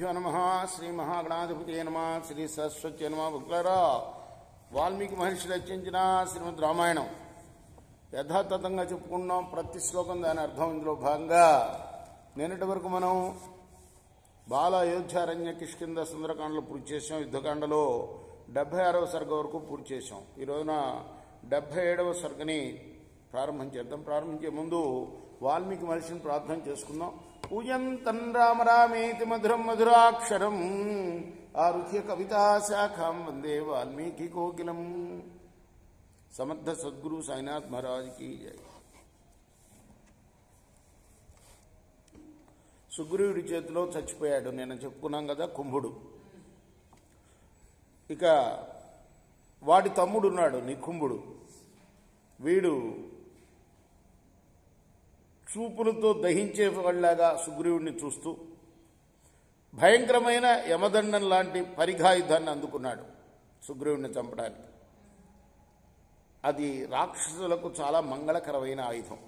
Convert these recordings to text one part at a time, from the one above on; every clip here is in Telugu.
శ్రీగురుభ్యో నమః. శ్రీ మహాగణాధిపతయే నమః. శ్రీ సరస్వతి నమః. భక్తులారా, వాల్మీకి మహర్షి రచించిన శ్రీమద్ రామాయణం యథాతథంగా చెప్పుకున్నాం. ప్రతి శ్లోకం దాని అర్థం ఇందులో భాగంగా నిన్నటి వరకు మనం బాల అయోధ్యారణ్య కిష్కింద సుందరకాండలో పూర్తి చేసాం. యుద్ధకాండలో 76వ సర్గ వరకు పూర్తి చేసాం. ఈ రోజున 77వ సర్గని ప్రారంభం చేద్దాం. ప్రారంభించే ముందు వాల్మీకి మహర్షిని ప్రార్థన చేసుకుందాం. పూజంతం రామ రామేతి మధురం మధురాక్షరం ఆరుహ్య కవితా శాఖాం వందే వాల్మీకి కోకిలం. సమర్థ సద్గురు సాయినాథ్ మహారాజ్కి జై. సుగ్రీవుడి చేతిలో చచ్చిపోయాడు. నేను చెప్పుకున్నాం కదా, కుంభుడు. ఇక వాడి తమ్ముడున్నాడు నికుంభుడు. వీడు చూపులతో దహించే వాళ్ళలాగా సుగ్రీవుడిని చూస్తూ భయంకరమైన యమదండం లాంటి పరిఘాయుధాన్ని అందుకున్నాడు సుగ్రీవుడిని చంపడానికి. అది రాక్షసులకు చాలా మంగళకరమైన ఆయుధం.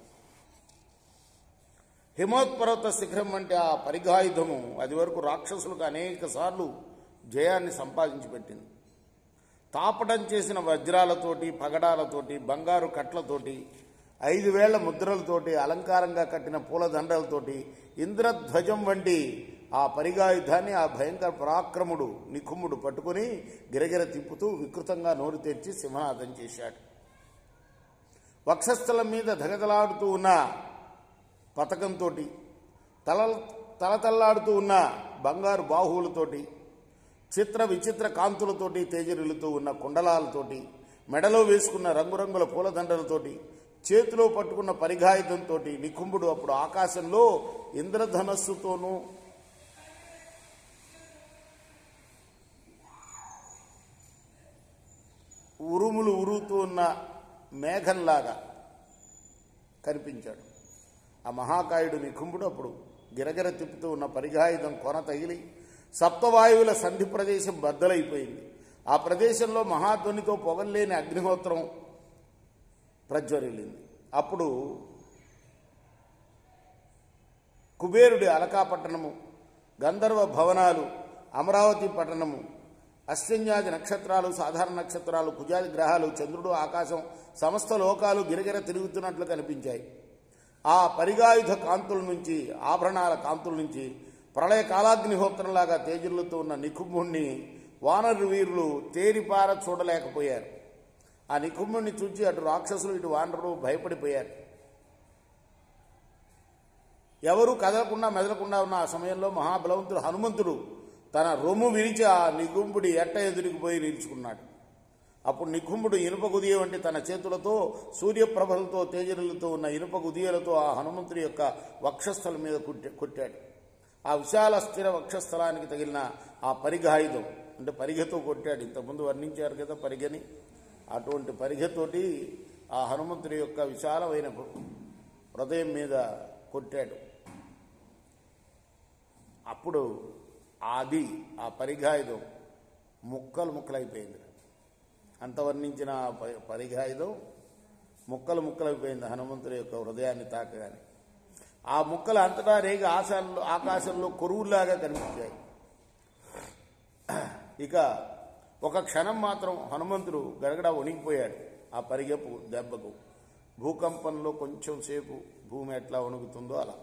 హిమోత్పర్వత శిఖరం వంటి ఆ పరిఘాయుధము అది వరకు రాక్షసులకు అనేక సార్లు జయాన్ని సంపాదించి పెట్టింది. తాపటం చేసిన వజ్రాలతోటి, పగడాలతోటి, బంగారు కట్లతోటి, 5 వేళ్ల ముద్రలతోటి, అలంకారంగా కట్టిన పూలదండలతోటి, ఇంద్రధ్వజం వంటి ఆ పరిఘాయుధాన్ని ఆ భయంకర పరాక్రముడు నికుంభుడు పట్టుకుని గిరగిర తిప్పుతూ వికృతంగా నోరు తెరిచి సింహనాదం చేశాడు. వక్షస్థలం మీద ధగధలాడుతూ ఉన్న పతకంతో, తలతల్లాడుతూ ఉన్న బంగారు బాహువులతోటి, చిత్ర విచిత్ర కాంతులతోటి తేజరిల్లుతూ ఉన్న కుండలాలతోటి, మెడలో వేసుకున్న రంగురంగుల పూలదండలతోటి, చేతిలో పట్టుకున్న పరిఘాయుధంతో నికుంభుడు అప్పుడు ఆకాశంలో ఇంద్రధనస్సుతోనూ ఉరుములు ఉరుతూ ఉన్న మేఘంలాగా కనిపించాడు. ఆ మహాకాయుడు నికుంభుడు అప్పుడు గిరగిర తిప్పుతూ ఉన్న పరిఘాయుధం కొన తగిలి సప్తవాయువుల సంధి ప్రదేశం బద్దలైపోయింది. ఆ ప్రదేశంలో మహాధ్వనితో పొగల్లేని అగ్నిహోత్రం ప్రజ్వరిల్లింది. అప్పుడు కుబేరుడి అలకాపట్టణము, గంధర్వ భవనాలు, అమరావతి పట్టణము, అశ్విన్యాది నక్షత్రాలు, సాధారణ నక్షత్రాలు, కుజాది గ్రహాలు, చంద్రుడు, ఆకాశం, సమస్త లోకాలు గిరగిర తిరుగుతున్నట్లు కనిపించాయి. ఆ పరిఘాయుధ కాంతుల నుంచి, ఆభరణాల కాంతుల నుంచి ప్రళయ కాలాగ్నిహోత్రంలాగా తేజులతో ఉన్న నికుంభుణ్ణి వానరు వీరులు తేరిపార చూడలేకపోయారు. ఆ నికుంభుణ్ణి చూచి అటు రాక్షసులు ఇటు వానరులు భయపడిపోయారు. ఎవరూ కదలకుండా మెదలకుండా ఉన్న ఆ సమయంలో మహాబలవంతుడు హనుమంతుడు తన రొమ్ము విరిచి ఆ నికుంభుడి ఎట్ట ఎదురికి పోయి నిలుచుకున్నాడు. అప్పుడు నికుంభుడు ఇనుప గుదియ వంటి తన చేతులతో సూర్యప్రభలతో తేజరులతో ఉన్న ఇనుప గుదియలతో ఆ హనుమంతుడి యొక్క వక్షస్థలం మీద కొట్టాడు. ఆ విశాల స్థిర వక్షస్థలానికి తగిలిన ఆ పరిఘాయుధం అంటే పరిగెతో కొట్టాడు. ఇంతకుముందు వర్ణించారు కదా పరిగెని. అటువంటి పరిగెతోటి ఆ హనుమంతుడి యొక్క విశాలమైన హృదయం మీద కొట్టాడు. అప్పుడు ఆ పరిఘాయుధం ముక్కలైపోయింది. అంత వర్ణించిన పరిఘాయుధం ముక్కలైపోయింది హనుమంతుడి యొక్క హృదయాన్ని తాకగానే. ఆ ముక్కలు అంతటా రేగి ఆకాశంలో కొరువులాగా కనిపించాయి. ఇక ఒక క్షణం మాత్రం హనుమంతుడు గడగడ వణికిపోయాడు. ఆ పరిగెపు దెబ్బకు, భూకంపంలో కొంచెం సేపు భూమి ఎట్లా వణుకుతుందో అలా.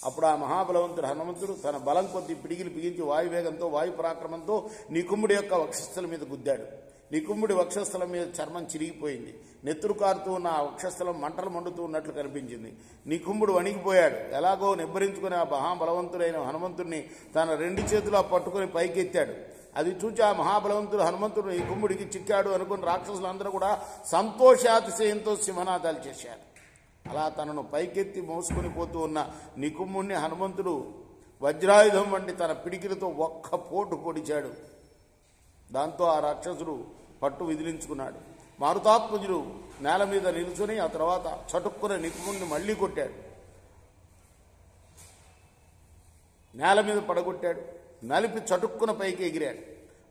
అప్పుడు ఆ మహాబలవంతుడు హనుమంతుడు తన బలం కొద్ది పిడిగిలు బిగించి వాయువేగంతో, వాయు పరాక్రమంతో నికుంభుడి యొక్క వక్షస్థలం మీద గుద్దాడు. నికుంభుడి వక్షస్థలం మీద చర్మం చిరిగిపోయింది. నెత్తురు కారుతూ ఉన్న ఆ వక్షస్థలం మంటలు మండుతూ ఉన్నట్లు కనిపించింది. నికుంభుడు వణికిపోయాడు. ఎలాగో నిబ్బరించుకుని ఆ మహాబలవంతుడైన హనుమంతుడిని తన 2 చేతులా పట్టుకుని పైకెత్తాడు. అది చూచి ఆ మహాబలవంతుడు హనుమంతుడు నికుంభుడికి చిక్కాడు అనుకుని రాక్షసులందరూ కూడా సంతోషాతిశయంతో సింహనాదాలు చేశారు. అలా తనను పైకెత్తి మోసుకొని పోతూ ఉన్న నికుంభుడిని హనుమంతుడు వజ్రాయుధం వంటి తన పిడికిలతో ఒక్క పోటు పొడిచాడు. దాంతో ఆ రాక్షసుడు పట్టు విదిలించుకున్నాడు. మారుతాత్మజుడు నేల మీద నిలుచుని ఆ తర్వాత చటుక్కున నికుంభుడిని మళ్లీ కొట్టాడు. నేల మీద పడగొట్టాడు. నలిపి చటుక్కున పైకి ఎగిరాడు.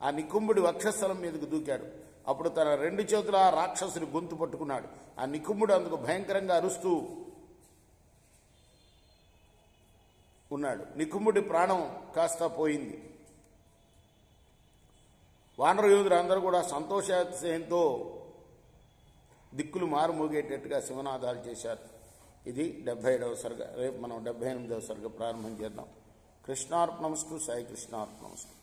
ఆ నికుంభుడి వక్షస్థలం మీదకు దూకాడు. అప్పుడు తన 2 చేతుల రాక్షసుని గొంతు పట్టుకున్నాడు. ఆ నికుంభుడు అందుకు భయంకరంగా అరుస్తూ ఉన్నాడు. నికుంభుడి ప్రాణం కాస్త పోయింది. వానర యోధులు అందరూ కూడా సంతోషాతిశయంతో దిక్కులు మారుమోగేటట్టుగా శివనాదాలు చేశారు. ఇది 77వ సర్గ. రేపు మనం 78వ సర్గ ప్రారంభం చేద్దాం. కృష్ణార్పణమస్తు. సాయి కృష్ణార్పణమస్తు.